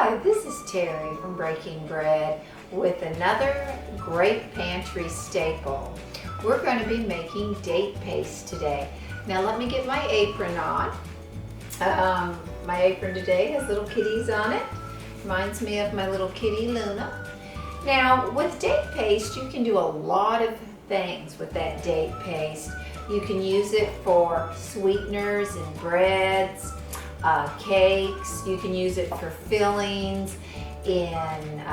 Hi, this is Terry from Breaking Bread with another great pantry staple. We're going to be making date paste today. Now let me get my apron on. My apron today has little kitties on it. Reminds me of my little kitty Luna. Now with date paste you can do a lot of things with that date paste. You can use it for sweeteners and breads, cakes. You can use it for fillings in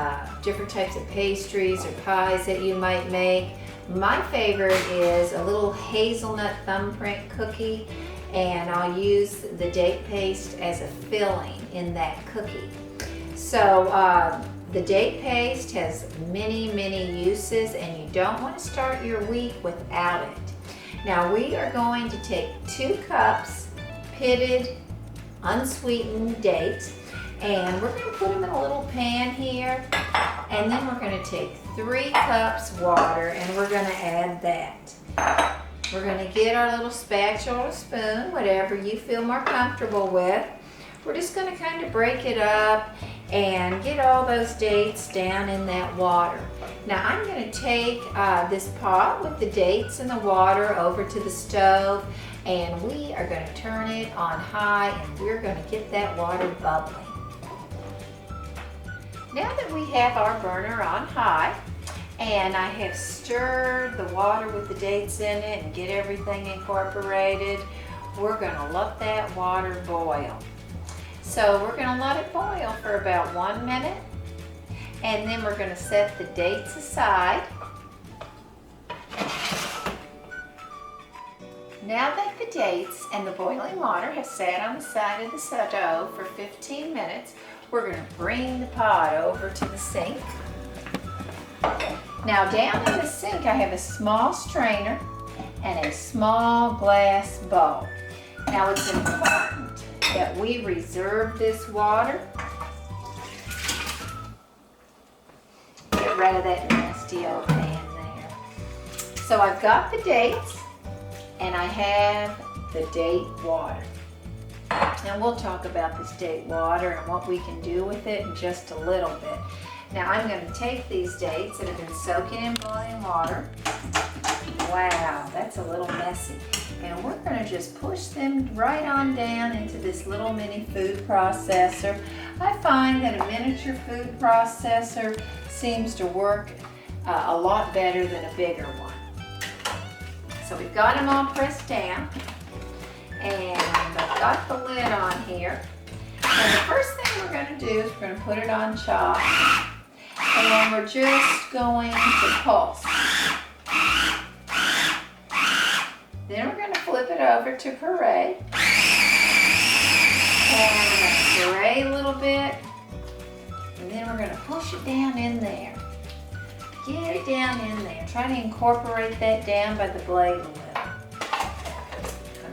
different types of pastries or pies that you might make. My favorite is a little hazelnut thumbprint cookie, and I'll use the date paste as a filling in that cookie. So the date paste has many uses, and you don't want to start your week without it. Now we are going to take 2 cups pitted unsweetened dates, and we're going to put them in a little pan here, and then we're going to take 3 cups water and we're going to add that. We're going to get our little spatula or spoon, whatever you feel more comfortable with. We're just going to kind of break it up and get all those dates down in that water. Now I'm going to take this pot with the dates and the water over to the stove, and we are going to turn it on high, and we're going to get that water bubbling. Now that we have our burner on high and I have stirred the water with the dates in it and get everything incorporated, we're going to let that water boil. So we're going to let it boil for about 1 minute, and then we're going to set the dates aside. Now that the dates and the boiling water have sat on the side of the stove for 15 minutes, we're going to bring the pot over to the sink. Now down in the sink I have a small strainer and a small glass bowl. Now it's important that we reserve this water. Get rid of that nasty old pan there. So I've got the dates and I have the date water. And we'll talk about this date water and what we can do with it in just a little bit. Now I'm going to take these dates that have been soaking in boiling water. Wow, that's a little messy. And we're going to just push them right on down into this little mini food processor. I find that a miniature food processor seems to work a lot better than a bigger one. So we've got them all pressed down, and I've got the lid on here. And the first thing we're going to do is we're going to put it on chop, and then we're just going to pulse. Then we're going to flip it over to puree, and we're going to puree a little bit, and then we're going to push it down in there. Get it down in there. Try to incorporate that down by the blade a little.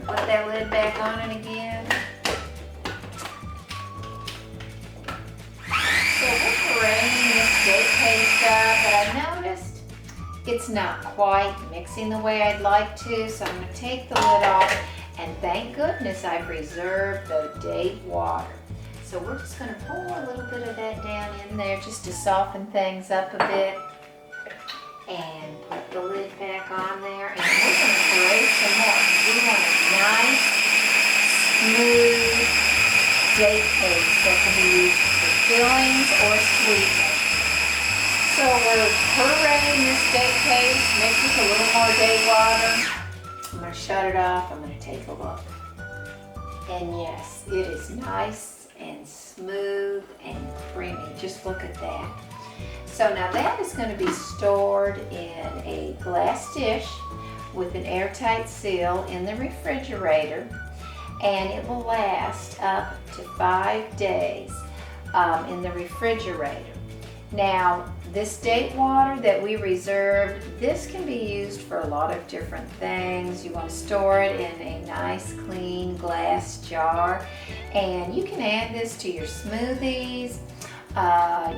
Put that lid back on it again. So we're pureeing this date paste up, but I noticed it's not quite mixing the way I'd like to, so I'm going to take the lid off, and thank goodness I've reserved the date water. So we're just going to pour a little bit of that down in there just to soften things up a bit. And put the lid back on there, and we're going to puree some more. We want a nice, smooth date paste that can be used for fillings or sweeteners. So we're pureeing this date paste, mix with a little more date water. I'm going to shut it off. I'm going to take a look. And yes, it is nice and smooth and creamy. Just look at that. So now that is going to be stored in a glass dish with an airtight seal in the refrigerator, and it will last up to 5 days in the refrigerator. Now this date water that we reserved, this can be used for a lot of different things. You want to store it in a nice clean glass jar, and you can add this to your smoothies.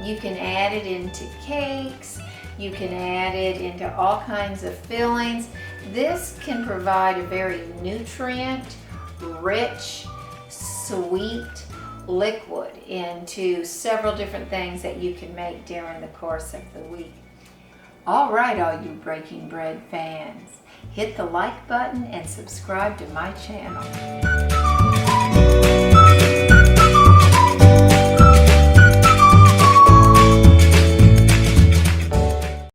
You can add it into cakes. You can add it into all kinds of fillings. This can provide a very nutrient, rich, sweet, liquid into several different things that you can make during the course of the week. All right, all you Breaking Bread fans, hit the like button and subscribe to my channel.